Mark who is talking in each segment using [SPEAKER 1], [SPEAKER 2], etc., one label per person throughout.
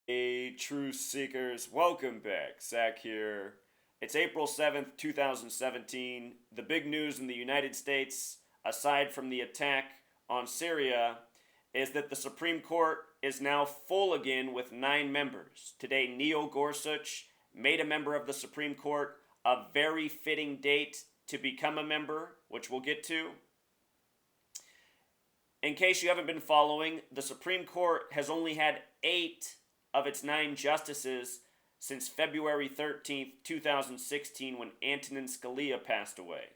[SPEAKER 1] Hey, truth seekers, welcome back. Zach here. It's April 7th, 2017. The big news in the United States, aside from the attack on Syria, is that the Supreme Court is now full again with 9 members. Today, Neil Gorsuch made a member of the Supreme Court, a very fitting date to become a member, which we'll get to. In case you haven't been following, the Supreme Court has only had 8 of its 9 justices since February 13th, 2016, when Antonin Scalia passed away.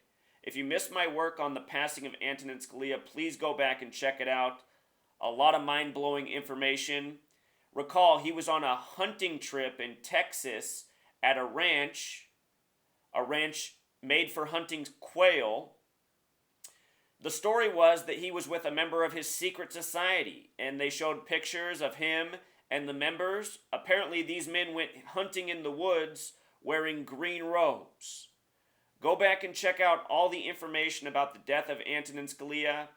[SPEAKER 1] If you missed my work on the passing of Antonin Scalia, please go back and check it out. A lot of mind-blowing information. Recall, he was on a hunting trip in Texas at a ranch made for hunting quail. The story was that he was with a member of his secret society, and they showed pictures of him and the members. Apparently, these men went hunting in the woods wearing green robes. Go back and check out all the information about the death of Antonin Scalia.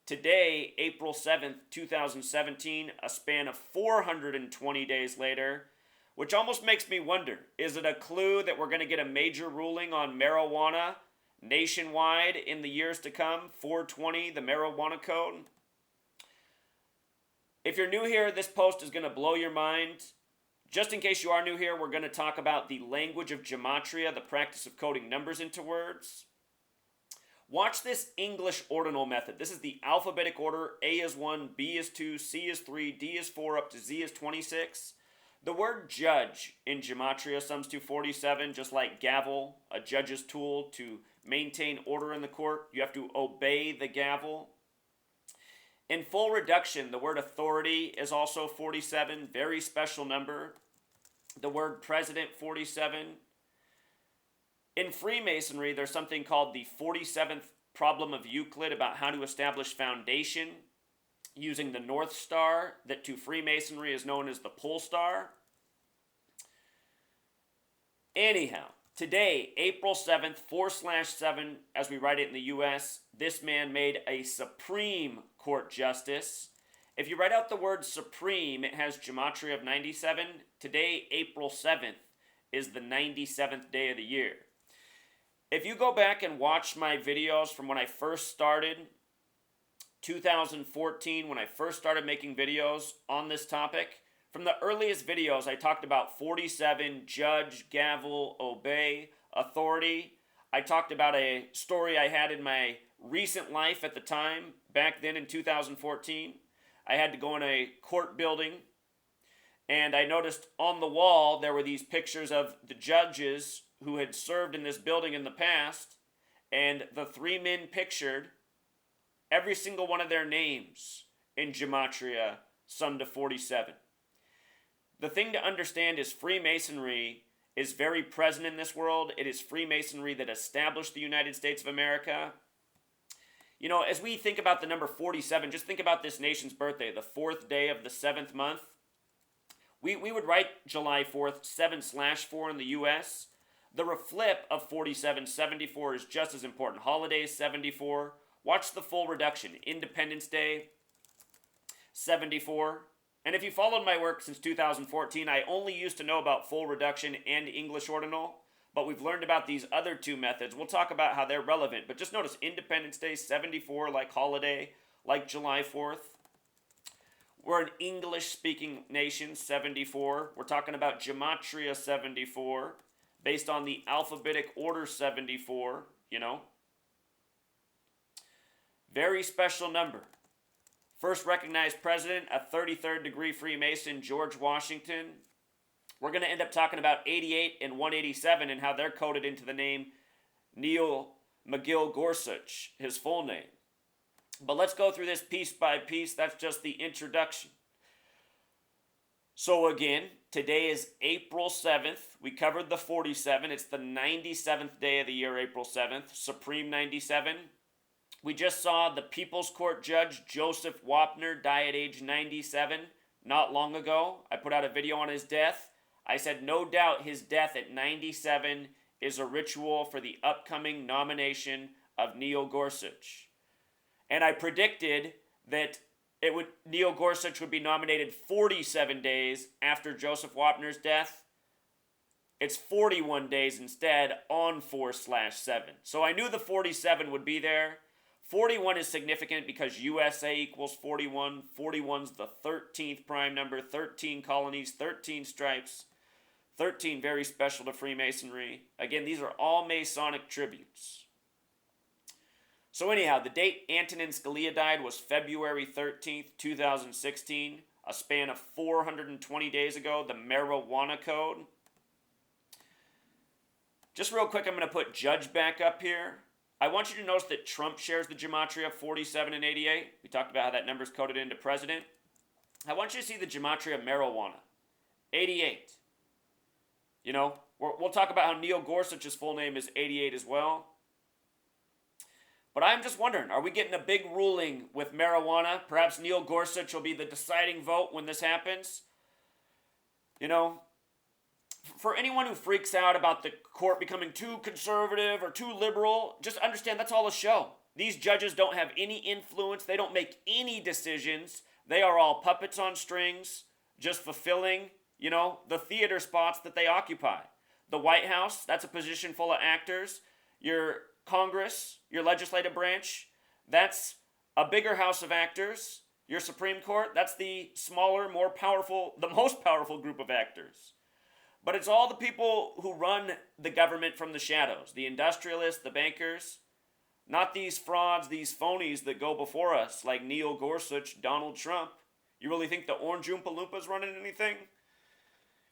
[SPEAKER 1] Today, April 7th, 2017, a span of 420 days later, which almost makes me wonder, is it a clue that we're going to get a major ruling on marijuana nationwide in the years to come? 420, the marijuana code. If you're new here, this post is going to blow your mind. Just in case you are new here, we're going to talk about the language of gematria, the practice of coding numbers into words. Watch this English ordinal method. This is the alphabetic order. A is 1, B is 2, C is 3, D is 4, up to Z is 26. The word judge in gematria sums to 47, just like gavel, a judge's tool to maintain order in the court. You have to obey the gavel. In full reduction, the word authority is also 47, very special number. The word president, 47. In Freemasonry, there's something called the 47th problem of Euclid about how to establish foundation using the North Star, that to Freemasonry is known as the pole star. Anyhow, today, April 7th, 4/7, as we write it in the U.S., this man made a Supreme Court justice. If you write out the word supreme, it has gematria of 97. Today, April 7th, is the 97th day of the year. If you go back and watch my videos from when I first started, 2014, when I first started making videos on this topic, from the earliest videos, I talked about 47, judge, gavel, obey, authority. I talked about a story I had in my recent life at the time, back then in 2014. I had to go in a court building, and I noticed on the wall there were these pictures of the judges who had served in this building in the past, and the 3 men pictured, every single one of their names in gematria summed to 47. The thing to understand is Freemasonry is very present in this world. It is Freemasonry that established the United States of America. You know, as we think about the number 47, just think about this nation's birthday, the 4th day of the 7th month. We would write July 4th, 7/4 in the U.S. The reflip of 47, 74 is just as important. Holidays, 74. Watch the full reduction. Independence Day, 74. And if you followed my work since 2014, I only used to know about full reduction and English ordinal, but we've learned about these other 2 methods. We'll talk about how they're relevant, but just notice Independence Day, 74, like holiday, like July 4th. We're an English-speaking nation, 74. We're talking about gematria, 74, based on the alphabetic order, 74, you know. Very special number. First recognized president, a 33rd degree Freemason, George Washington. We're going to end up talking about 88 and 187 and how they're coded into the name Neil McGill Gorsuch, his full name. But let's go through this piece by piece. That's just the introduction. So again, today is April 7th. We covered the 47. It's the 97th day of the year, April 7th. Supreme 97. We just saw the People's Court Judge Joseph Wapner die at age 97 not long ago. I put out a video on his death. I said no doubt his death at 97 is a ritual for the upcoming nomination of Neil Gorsuch. And I predicted that Neil Gorsuch would be nominated 47 days after Joseph Wapner's death. It's 41 days instead on 4/7. So I knew the 47 would be there. 41 is significant because USA equals 41. 41's the 13th prime number, 13 colonies, 13 stripes, 13 very special to Freemasonry. Again, these are all Masonic tributes. So anyhow, the date Antonin Scalia died was February 13th, 2016, a span of 420 days ago, the Marijuana Code. Just real quick, I'm going to put Judge back up here. I want you to notice that Trump shares the gematria of 47 and 88. We talked about how that number is coded into president. I want you to see the gematria of marijuana, 88. You know, we'll talk about how Neil Gorsuch's full name is 88 as well. But I'm just wondering, are we getting a big ruling with marijuana? Perhaps Neil Gorsuch will be the deciding vote when this happens. You know, for anyone who freaks out about the court becoming too conservative or too liberal, just understand that's all a show. These judges don't have any influence. They don't make any decisions. They are all puppets on strings, just fulfilling, you know, the theater spots that they occupy. The White House, that's a position full of actors. Your Congress, your legislative branch, that's a bigger house of actors. Your Supreme Court, that's the smaller, more powerful, the most powerful group of actors. But it's all the people who run the government from the shadows, the industrialists, the bankers, not these frauds, these phonies that go before us, like Neil Gorsuch, Donald Trump. You really think the Orange Oompa Loompa's running anything?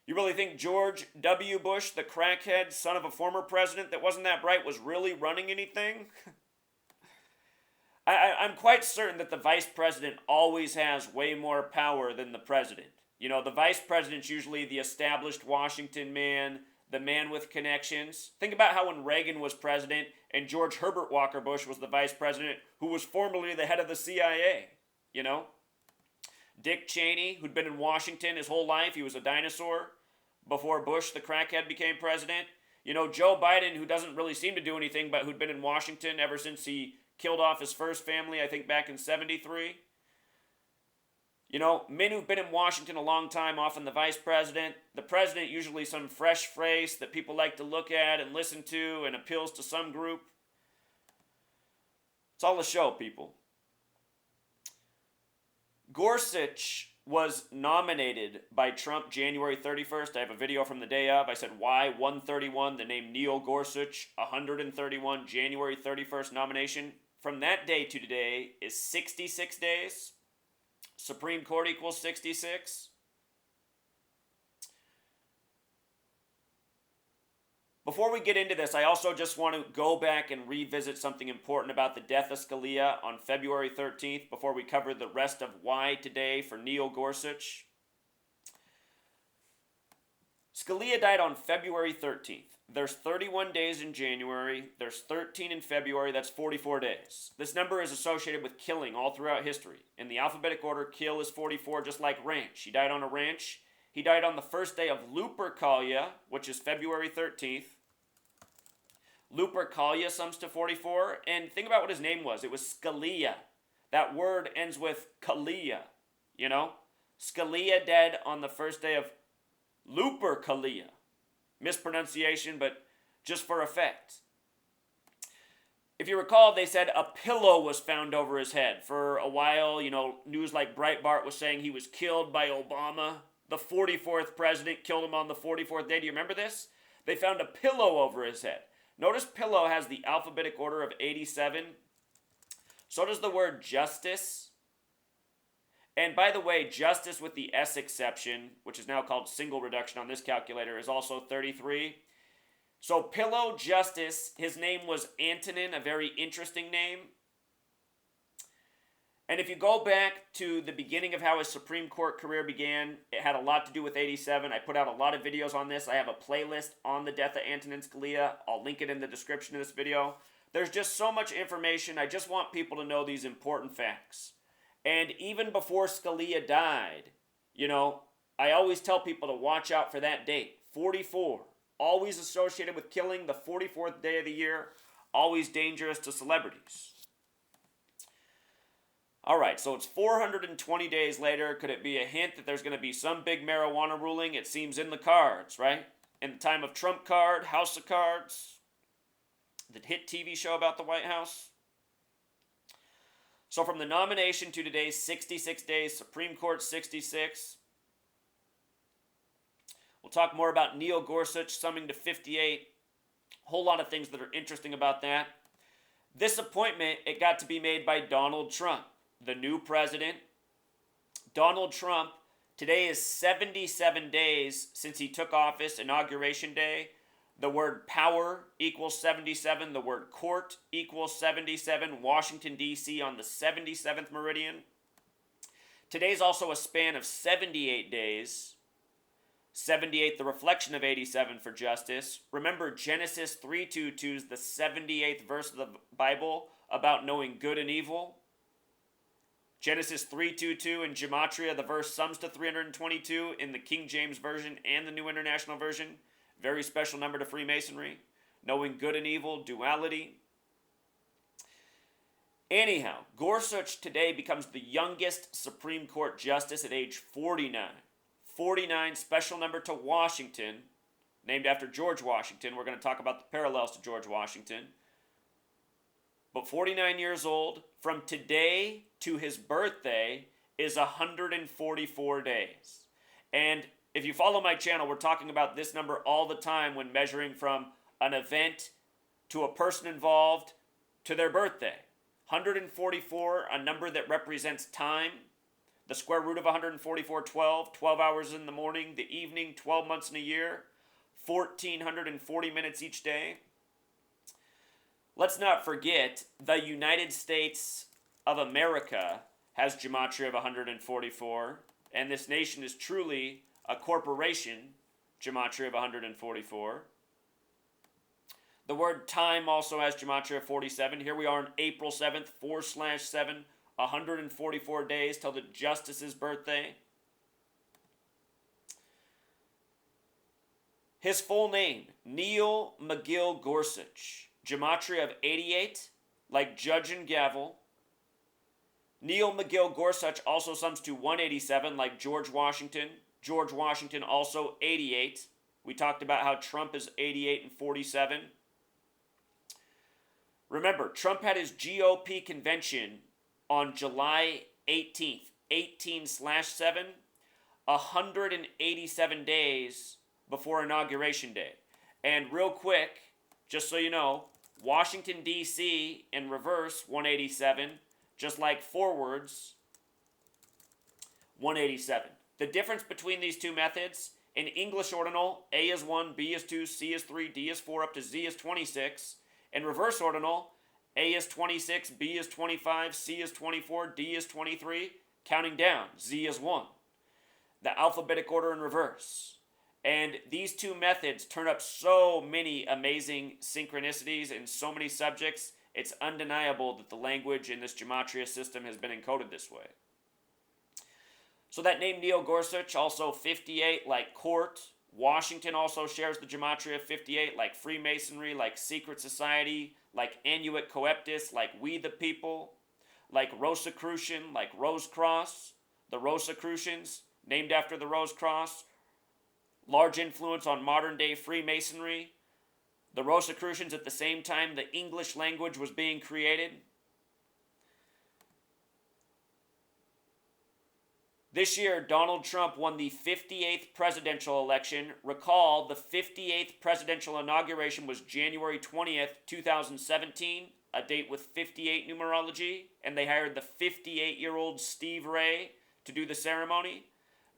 [SPEAKER 1] You really think George W. Bush, the crackhead, son of a former president that wasn't that bright, was really running anything? I'm quite certain that the vice president always has way more power than the president. You know, the vice president's usually the established Washington man, the man with connections. Think about how when Reagan was president and George Herbert Walker Bush was the vice president, who was formerly the head of the CIA, you know? Dick Cheney, who'd been in Washington his whole life, he was a dinosaur before Bush, the crackhead, became president. You know, Joe Biden, who doesn't really seem to do anything, but who'd been in Washington ever since he killed off his first family, I think back in 73. You know, men who've been in Washington a long time, often the vice president. The president, usually some fresh face that people like to look at and listen to and appeals to some group. It's all a show, people. Gorsuch was nominated by Trump January 31st. I have a video from the day of. I said, why 131? The name Neil Gorsuch, 131, January 31st nomination. From that day to today is 66 days. Supreme Court equals 66. Before we get into this, I also just want to go back and revisit something important about the death of Scalia on February 13th before we cover the rest of why today for Neil Gorsuch. Scalia died on February 13th. There's 31 days in January. There's 13 in February. That's 44 days. This number is associated with killing all throughout history. In the alphabetic order, kill is 44, just like ranch. He died on a ranch. He died on the first day of Lupercalia, which is February 13th. Lupercalia sums to 44. And think about what his name was. It was Scalia. That word ends with Kalia, you know? Scalia dead on the first day of Lupercalia. Mispronunciation, but just for effect. If you recall, they said a pillow was found over his head. For a while, you know, news like Breitbart was saying he was killed by Obama. The 44th president killed him on the 44th day. Do you remember this? They found a pillow over his head. Notice pillow has the alphabetic order of 87. So does the word justice. And by the way, justice with the S exception, which is now called single reduction on this calculator, is also 33. So pillow justice, his name was Antonin, a very interesting name. And if you go back to the beginning of how his Supreme Court career began, it had a lot to do with 87. I put out a lot of videos on this. I have a playlist on the death of Antonin Scalia. I'll link it in the description of this video. There's just so much information. I just want people to know these important facts. And even before Scalia died, you know, I always tell people to watch out for that date, 44. Always associated with killing, the 44th day of the year, always dangerous to celebrities. All right, so it's 420 days later. Could it be a hint that there's going to be some big marijuana ruling? It seems in the cards, right? In the time of Trump Card, House of Cards, the hit TV show about the White House. So from the nomination to today's 66 days, Supreme Court 66. We'll talk more about Neil Gorsuch summing to 58. Whole lot of things that are interesting about that. This appointment, it got to be made by Donald Trump, the new president. Donald Trump, today is 77 days since he took office, Inauguration Day. The word power equals 77. The word court equals 77. Washington, D.C. on the 77th meridian. Today's also a span of 78 days. 78, the reflection of 87 for justice. Remember, Genesis 3:22 is the 78th verse of the Bible about knowing good and evil. Genesis 3:22 in Gematria, the verse sums to 322 in the King James Version and the New International Version. Very special number to Freemasonry. Knowing good and evil, duality. Anyhow, Gorsuch today becomes the youngest Supreme Court justice at age 49. 49, special number to Washington, named after George Washington. We're going to talk about the parallels to George Washington. But 49 years old, from today to his birthday is 144 days. And if you follow my channel, we're talking about this number all the time when measuring from an event to a person involved to their birthday. 144, a number that represents time. The square root of 144, 12. 12 hours in the morning, the evening, 12 months in a year. 1,440 minutes each day. Let's not forget, the United States of America has gematria of 144, and this nation is truly a corporation, gematria of 144. The word time also has gematria of 47. Here we are on April 7th, 4/7, 144 days till the justice's birthday. His full name, Neil McGill Gorsuch. Gematria of 88, like judge and gavel. Neil McGill Gorsuch also sums to 187, like George Washington. George Washington also 88. We talked about how Trump is 88 and 47. Remember, Trump had his GOP convention on July 18th, 18/7, 187 days before Inauguration Day. And real quick, just so you know, Washington, D.C. in reverse, 187, just like forwards, 187. The difference between these two methods, in English ordinal, A is 1, B is 2, C is 3, D is 4, up to Z is 26. In reverse ordinal, A is 26, B is 25, C is 24, D is 23, counting down, Z is 1. The alphabetic order in reverse. And these two methods turn up so many amazing synchronicities in so many subjects, it's undeniable that the language in this gematria system has been encoded this way. So that name Neil Gorsuch, also 58, like court. Washington also shares the gematria of 58, like Freemasonry, like secret society, like Annuit Coeptus, like we the people, like Rosicrucian, like Rose Cross. The Rosicrucians, named after the Rose Cross. Large influence on modern-day Freemasonry. The Rosicrucians, at the same time the English language was being created. This year, Donald Trump won the 58th presidential election. Recall, the 58th presidential inauguration was January 20th, 2017, a date with 58 numerology, and they hired the 58-year-old Steve Ray to do the ceremony.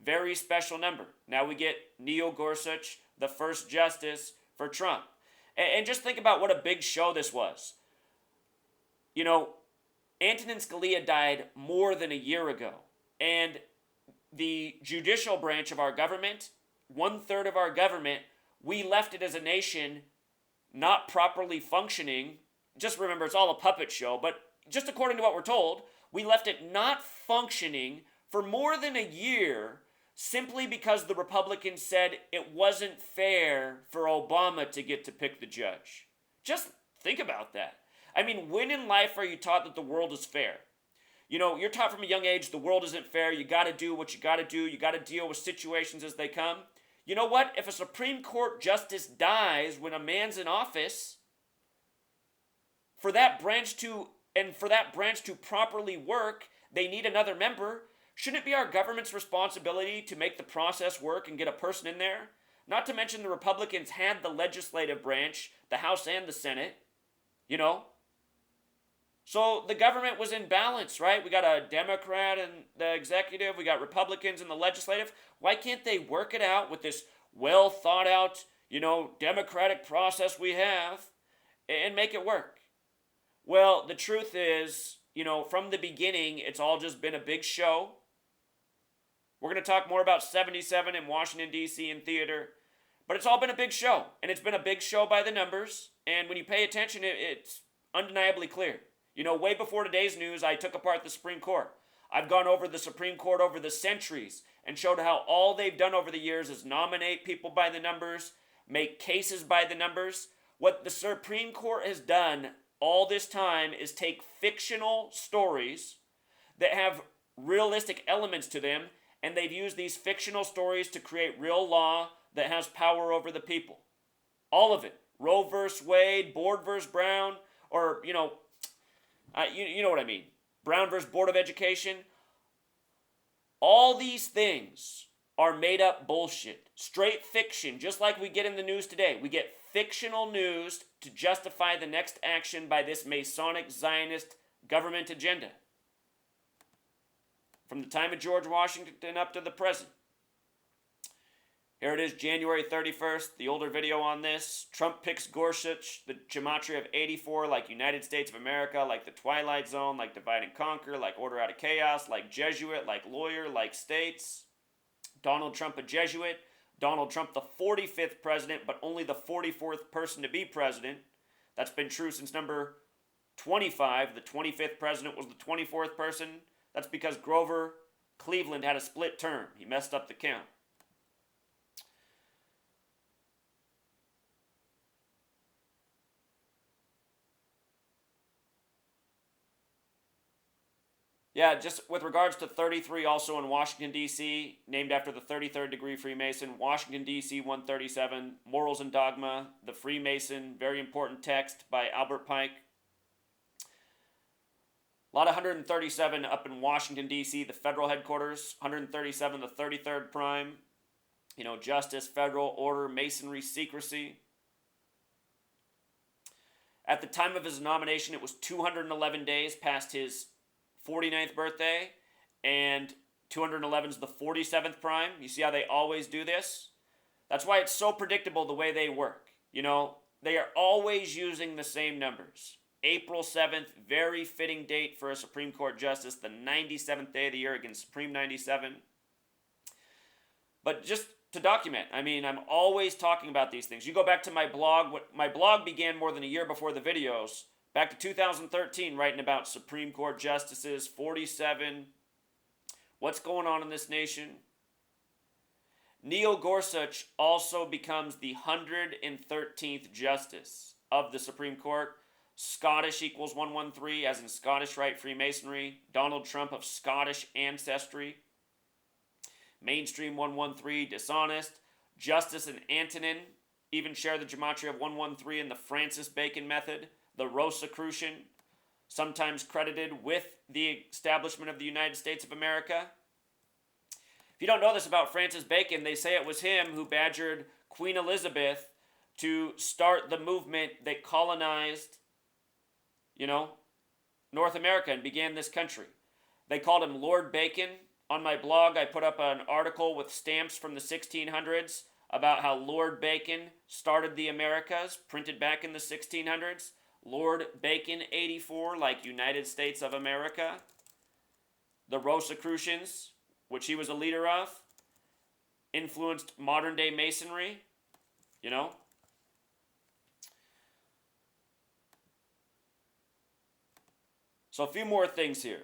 [SPEAKER 1] Very special number. Now we get Neil Gorsuch, the first justice for Trump. And just think about what a big show this was. You know, Antonin Scalia died more than a year ago. And the judicial branch of our government, 1/3 of our government, we left it as a nation not properly functioning. Just remember, it's all a puppet show, but just according to what we're told, we left it not functioning for more than a year simply because the Republicans said it wasn't fair for Obama to get to pick the judge. Just think about that. I mean, when in life are you taught that the world is fair? You know, you're taught from a young age the world isn't fair. You got to do what you got to do. You got to deal with situations as they come. You know what? If a Supreme Court justice dies when a man's in office, for that branch to properly work, they need another member. Shouldn't it be our government's responsibility to make the process work and get a person in there? Not to mention the Republicans had the legislative branch, the House and the Senate, you know? So the government was in balance, right? We got a Democrat in the executive, we got Republicans in the legislative. Why can't they work it out with this well thought out, democratic process we have and make it work? Well, the truth is, from the beginning, it's all just been a big show. We're going to talk more about 77 in Washington, D.C. in theater. But it's all been a big show. And it's been a big show by the numbers. And when you pay attention, it's undeniably clear. Way before today's news, I took apart the Supreme Court. I've gone over the Supreme Court over the centuries and showed how all they've done over the years is nominate people by the numbers, make cases by the numbers. What the Supreme Court has done all this time is take fictional stories that have realistic elements to them, and they've used these fictional stories to create real law that has power over the people. All of it. Roe versus Wade, Board versus Brown, or, you know what I mean. Brown versus Board of Education. All these things are made up bullshit. Straight fiction, just like we get in the news today. We get fictional news to justify the next action by this Masonic Zionist government agenda. From the time of George Washington up to the present. Here it is, January 31st, the older video on this. Trump picks Gorsuch, the gematria of 84, like United States of America, like the Twilight Zone, like Divide and Conquer, like Order Out of Chaos, like Jesuit, like Lawyer, like States. Donald Trump, a Jesuit. Donald Trump, the 45th president, but only the 44th person to be president. That's been true since number 25. The 25th president was the 24th person. That's because Grover Cleveland had a split term. He messed up the count. Yeah, just with regards to 33, also in Washington, D.C., named after the 33rd degree Freemason, Washington, D.C. 137, Morals and Dogma, The Freemason, very important text by Albert Pike. A lot of 137 up in Washington, D.C., the federal headquarters, 137, the 33rd prime, justice, federal, order, masonry, secrecy. At the time of his nomination, it was 211 days past his 49th birthday, and 211 is the 47th prime. You see how they always do this? That's why it's so predictable the way they work. They are always using the same numbers. April 7th, very fitting date for a Supreme Court justice, the 97th day of the year against Supreme 97. But just to document, I'm always talking about these things. You go back to my blog. My blog began more than a year before the videos. Back to 2013, writing about Supreme Court justices, 47. What's going on in this nation? Neil Gorsuch also becomes the 113th justice of the Supreme Court. Scottish equals 113, as in Scottish Rite Freemasonry. Donald Trump of Scottish ancestry. Mainstream 113, dishonest. Justice and Antonin even share the gematria of 113 in the Francis Bacon method. The Rosicrucian, sometimes credited with the establishment of the United States of America. If you don't know this about Francis Bacon, they say it was him who badgered Queen Elizabeth to start the movement that colonized, North America and began this country. They called him Lord Bacon. On my blog, I put up an article with stamps from the 1600s about how Lord Bacon started the Americas, printed back in the 1600s. Lord Bacon 84, like United States of America. The Rosicrucians, which he was a leader of, influenced modern day Masonry, So a few more things here.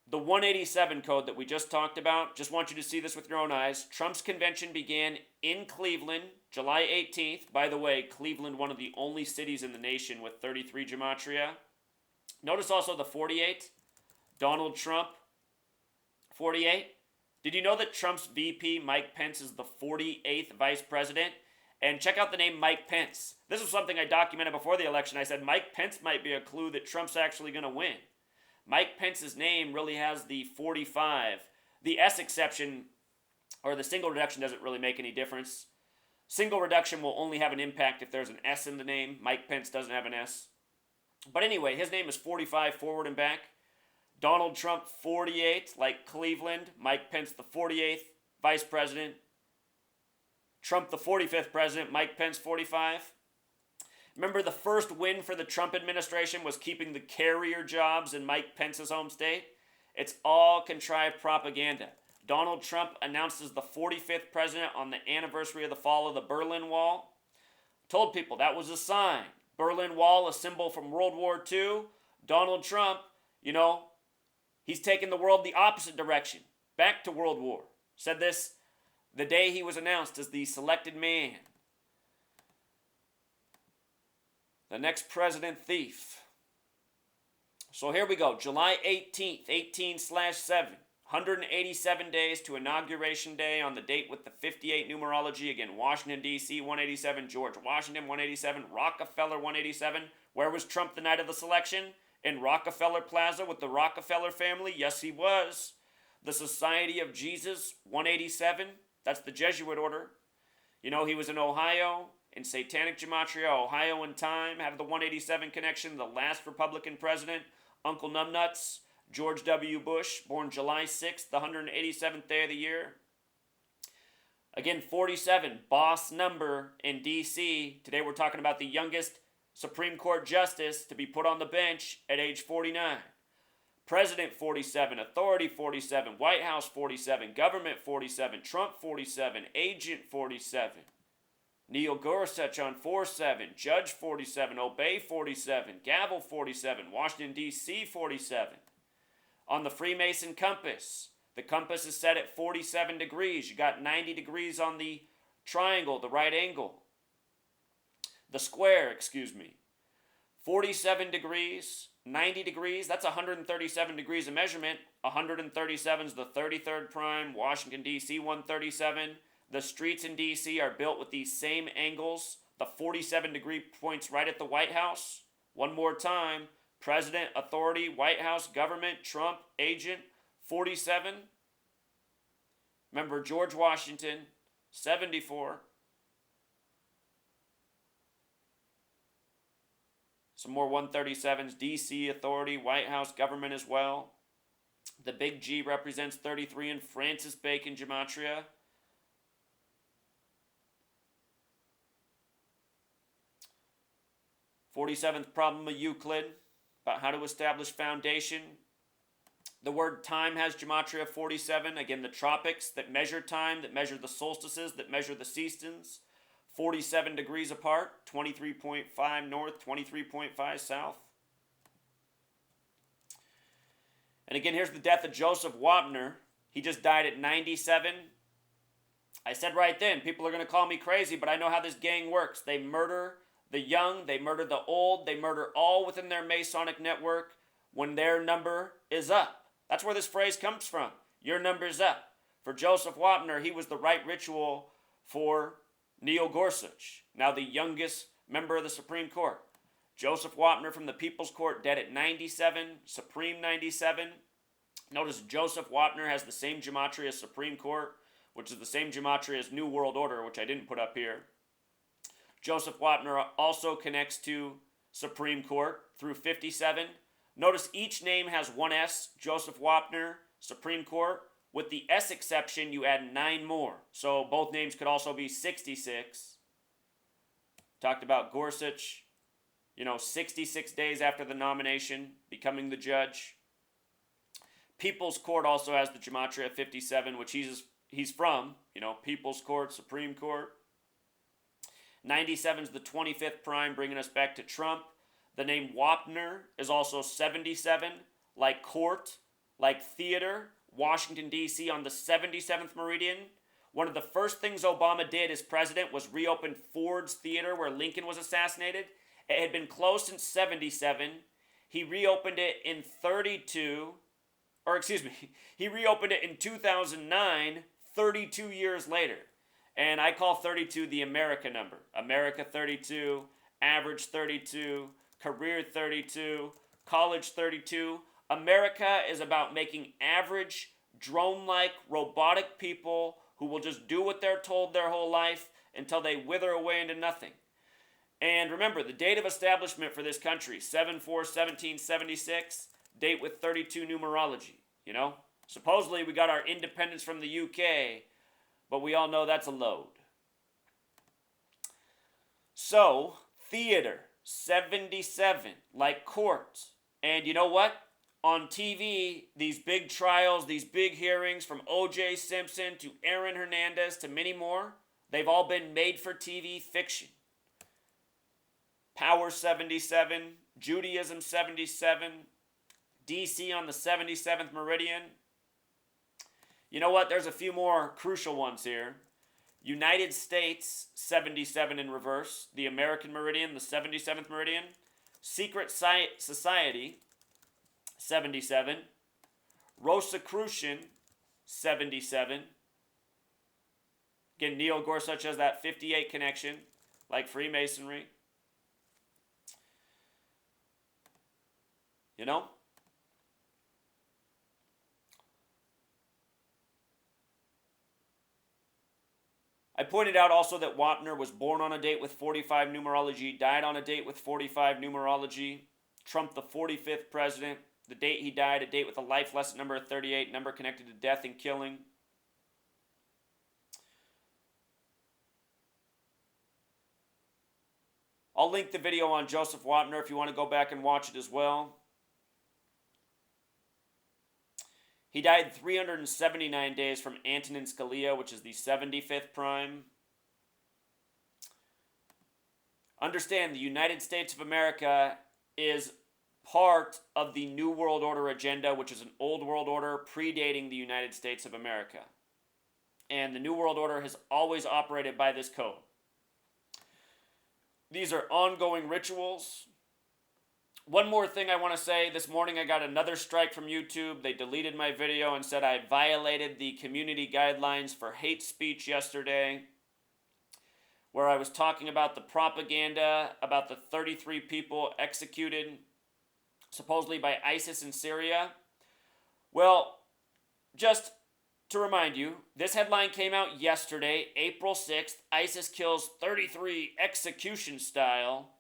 [SPEAKER 1] The 187 code that we just talked about, just want you to see this with your own eyes. Trump's convention began in Cleveland, July 18th. By the way, Cleveland, one of the only cities in the nation with 33 gematria. Notice also the 48. Donald Trump, 48. Did you know that Trump's VP, Mike Pence, is the 48th vice president? And check out the name Mike Pence. This was something I documented before the election. I said Mike Pence might be a clue that Trump's actually going to win. Mike Pence's name really has the 45. The S exception, or the single reduction, doesn't really make any difference. Single reduction will only have an impact if there's an S in the name. Mike Pence doesn't have an S. But anyway, his name is 45 forward and back. Donald Trump, 48, like Cleveland. Mike Pence, the 48th vice president. Trump, the 45th president. Mike Pence, 45. Remember, the first win for the Trump administration was keeping the carrier jobs in Mike Pence's home state? It's all contrived propaganda. Donald Trump announces the 45th president on the anniversary of the fall of the Berlin Wall. Told people that was a sign. Berlin Wall, a symbol from World War II. Donald Trump, he's taken the world the opposite direction, back to World War. Said this the day he was announced as the selected man. The next president thief. So here we go. July 18th, 18/7. 187 days to Inauguration Day on the date with the 58 numerology. Again, Washington, D.C., 187. George Washington, 187. Rockefeller, 187. Where was Trump the night of the selection? In Rockefeller Plaza with the Rockefeller family? Yes, he was. The Society of Jesus, 187. That's the Jesuit order. He was in Ohio, in Satanic Gematria, Ohio in time, have the 187 connection, the last Republican president, Uncle Numbnuts, George W. Bush, born July 6th, the 187th day of the year. Again, 47, boss number in D.C. Today we're talking about the youngest Supreme Court justice to be put on the bench at age 49. President 47, authority 47, White House 47, government 47, Trump 47, agent 47. Neil Gorsuch on 47, Judge 47, Obey 47, Gavel 47, Washington, D.C. 47. On the Freemason compass, the compass is set at 47 degrees. You got 90 degrees on the triangle, the right angle. The square, 47 degrees, 90 degrees, that's 137 degrees of measurement. 137 is the 33rd prime, Washington, D.C., 137. The streets in D.C. are built with these same angles. The 47 degree points right at the White House. One more time. President, authority, White House, government, Trump, agent, 47. Remember George Washington, 74. Some more 137s, D.C., authority, White House, government as well. The big G represents 33 in Francis Bacon Gematria. "47th problem of Euclid, about how to establish foundation. The word time has Gematria 47. Again, the tropics that measure time, that measure the solstices, that measure the seasons. 47 degrees apart, 23.5 north, 23.5 south. And again, here's the death of Joseph Wapner. He just died at 97. I said right then, people are going to call me crazy, but I know how this gang works. They murder the young, they murder the old, they murder all within their Masonic network when their number is up. That's where this phrase comes from. Your number's up. For Joseph Wapner, he was the right ritual for Neil Gorsuch, now the youngest member of the Supreme Court. Joseph Wapner from the People's Court, dead at 97, Supreme 97. Notice Joseph Wapner has the same gematria as Supreme Court, which is the same gematria as New World Order, which I didn't put up here. Joseph Wapner also connects to Supreme Court through 57. Notice each name has one S, Joseph Wapner, Supreme Court. With the S exception, you add 9 more. So both names could also be 66. Talked about Gorsuch, 66 days after the nomination, becoming the judge. People's Court also has the gematria 57, which he's from, People's Court, Supreme Court. 97 is the 25th prime, bringing us back to Trump. The name Wapner is also 77, like court, like theater. Washington, D.C. on the 77th meridian. One of the first things Obama did as president was reopen Ford's Theater where Lincoln was assassinated. It had been closed since 77. He reopened it in 32. he reopened it in 2009, 32 years later. And I call 32 the America number. America 32, average 32, career 32, college 32. America is about making average, drone-like, robotic people who will just do what they're told their whole life until they wither away into nothing. And remember, the date of establishment for this country, 7/4/1776, date with 32 numerology, you know? Supposedly we got our independence from the UK, but we all know that's a load. So, theater, 77, like court. And you know what? On TV, these big trials, these big hearings from O.J. Simpson to Aaron Hernandez to many more, they've all been made-for-TV fiction. Power 77, Judaism 77, DC on the 77th meridian. You know what? There's a few more crucial ones here. United States, 77 in reverse. The American meridian, the 77th meridian. Secret Society, 77. Rosicrucian, 77. Again, Neil Gorsuch has that 58 connection, like Freemasonry. You know? I pointed out also that Wapner was born on a date with 45 numerology, died on a date with 45 numerology. Trump, the 45th president. The date he died, a date with a life lesson number of 38, number connected to death and killing. I'll link the video on Joseph Wapner if you want to go back and watch it as well. He died 379 days from Antonin Scalia, which is the 75th prime. Understand, the United States of America is part of the New World Order agenda, which is an old world order predating the United States of America. And the New World Order has always operated by this code. These are ongoing rituals. One more thing I want to say. This morning I got another strike from YouTube. They deleted my video and said I violated the community guidelines for hate speech yesterday, where I was talking about the propaganda about the 33 people executed supposedly by ISIS in Syria. Well, just to remind you, this headline came out yesterday, April 6th. ISIS kills 33 execution style.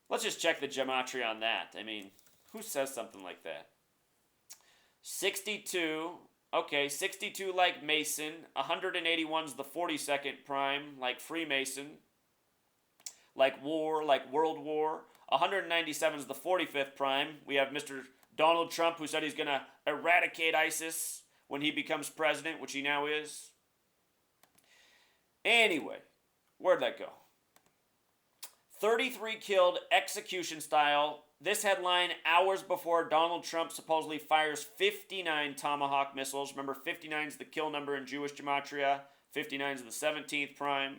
[SPEAKER 1] Let's just check the gematria on that. I mean, who says something like that? 62, okay, 62 like Mason, 181's the 42nd prime, like Freemason, like war, like World War. 197's the 45th prime. We have Mr. Donald Trump, who said he's going to eradicate ISIS when he becomes president, which he now is. Anyway, where'd that go? 33 killed execution style. This headline hours before Donald Trump supposedly fires 59 Tomahawk missiles. Remember, 59 is the kill number in Jewish gematria. 59 is the 17th prime.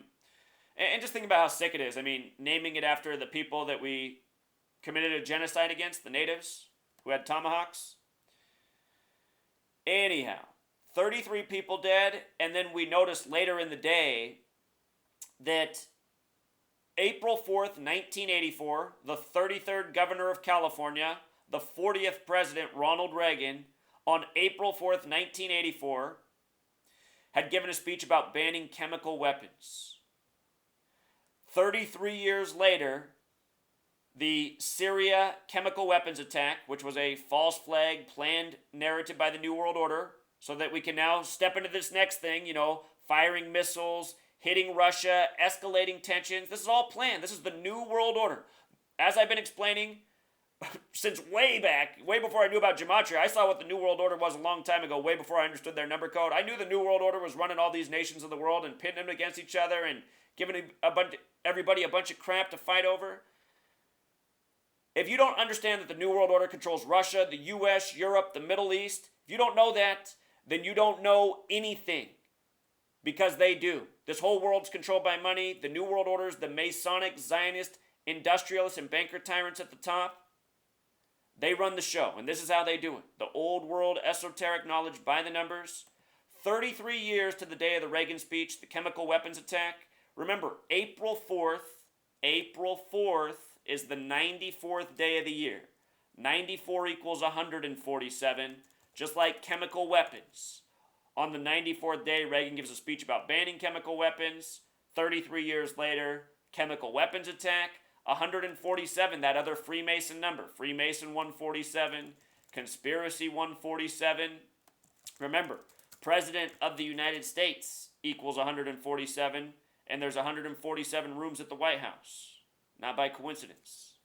[SPEAKER 1] And just think about how sick it is. I mean, naming it after the people that we committed a genocide against, the natives who had tomahawks. Anyhow, 33 people dead, and then we noticed later in the day that April 4th, 1984, the 33rd governor of California, the 40th president, Ronald Reagan, on April 4th, 1984, had given a speech about banning chemical weapons. 33 years later, the Syria chemical weapons attack, which was a false flag planned narrative by the New World Order, so that we can now step into this next thing, you know, firing missiles, hitting Russia, escalating tensions. This is all planned. This is the New World Order. As I've been explaining, since way back, way before I knew about gematria, I saw what the New World Order was a long time ago, way before I understood their number code. I knew the New World Order was running all these nations of the world and pitting them against each other and giving everybody a bunch of crap to fight over. If you don't understand that the New World Order controls Russia, the US, Europe, the Middle East, if you don't know that, then you don't know anything. Because they do. This whole world's controlled by money. The New World Order is the Masonic, Zionist, industrialist, and banker tyrants at the top. They run the show, and this is how they do it. The old world esoteric knowledge by the numbers. 33 years to the day of the Reagan speech, the chemical weapons attack. Remember, April 4th is the 94th day of the year. 94 equals 147, just like chemical weapons. On the 94th day, Reagan gives a speech about banning chemical weapons. 33 years later, chemical weapons attack. 147, that other Freemason number. Freemason 147, conspiracy 147. Remember, President of the United States equals 147, and there's 147 rooms at the White House. Not by coincidence.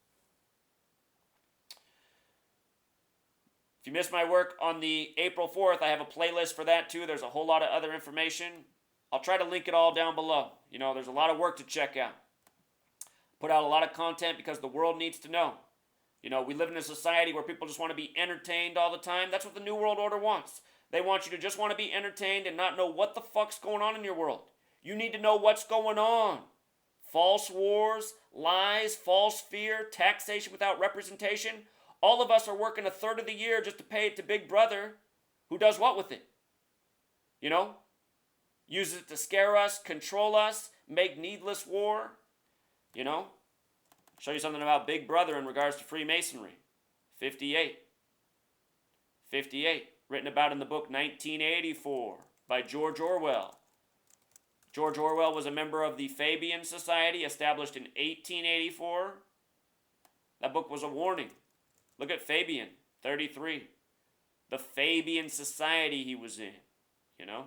[SPEAKER 1] If you missed my work on the April 4th, I have a playlist for that too. There's a whole lot of other information. I'll try to link it all down below. You know, there's a lot of work to check out. Put out a lot of content because the world needs to know. You know, we live in a society where people just want to be entertained all the time. That's what the New World Order wants. They want you to just want to be entertained and not know what the fuck's going on in your world. You need to know what's going on. False wars, lies, false fear, taxation without representation. All of us are working a third of the year just to pay it to Big Brother, who does what with it? You know? Uses it to scare us, control us, make needless war. You know? Show you something about Big Brother in regards to Freemasonry. 58. Written about in the book 1984 by George Orwell. George Orwell was a member of the Fabian Society, established in 1884. That book was a warning. Look at Fabian, 33. The Fabian Society he was in, you know?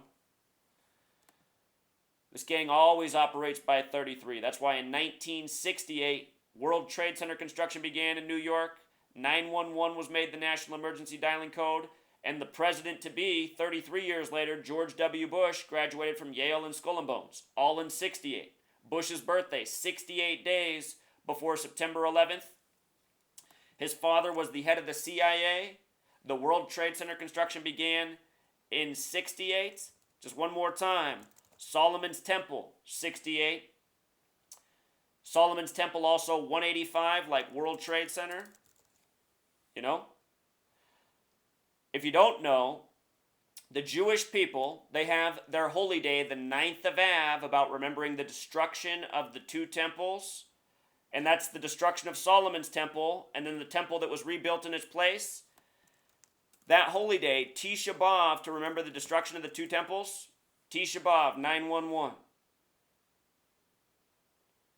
[SPEAKER 1] This gang always operates by 33. That's why in 1968, World Trade Center construction began in New York. 911 was made the national emergency dialing code. And the president-to-be, 33 years later, George W. Bush, graduated from Yale and Skull and Bones, all in 68. Bush's birthday, 68 days before September 11th. His father was the head of the CIA. The World Trade Center construction began in 68. Just one more time. Solomon's Temple, 68. Solomon's Temple also 185, like World Trade Center. You know? If you don't know, the Jewish people, they have their holy day, the 9th of Av, about remembering the destruction of the two temples. And that's the destruction of Solomon's temple, and then the temple that was rebuilt in its place. That holy day, Tisha B'Av, to remember the destruction of the two temples. Tisha B'Av, 911.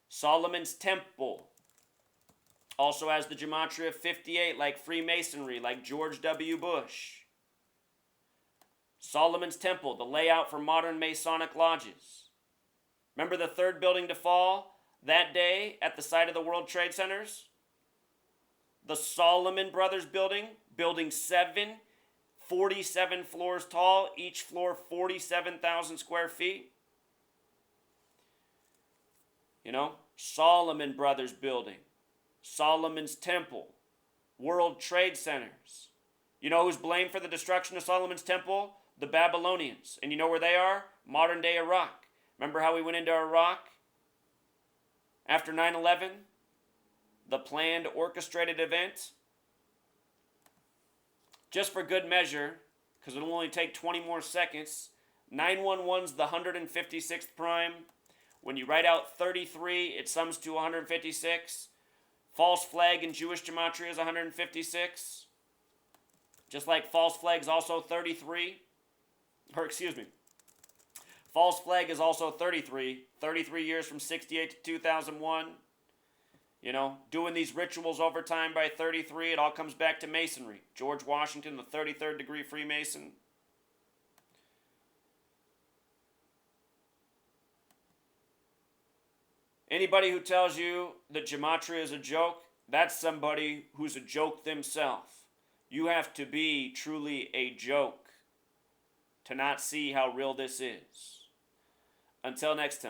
[SPEAKER 1] Solomon's temple also has the gematria of 58, like Freemasonry, like George W. Bush. Solomon's Temple, the layout for modern Masonic lodges. Remember the third building to fall that day at the site of the World Trade Centers? The Solomon Brothers building, building 7, 47 floors tall, each floor 47,000 square feet. You know, Solomon Brothers building. Solomon's Temple, World Trade Centers. You know who's blamed for the destruction of Solomon's Temple? The Babylonians. And you know where they are? Modern day Iraq. Remember how we went into Iraq after 9/11? The planned orchestrated event? Just for good measure, because it'll only take 20 more seconds, 911's the 156th prime. When you write out 33, it sums to 156. False flag in Jewish gematria is 156. Just like false flag's also 33. Or excuse me. False flag is also 33. 33 years from 68 to 2001. You know, doing these rituals over time by 33, it all comes back to Masonry. George Washington, the 33rd degree Freemason. Anybody who tells you that gematria is a joke, that's somebody who's a joke themselves. You have to be truly a joke to not see how real this is. Until next time.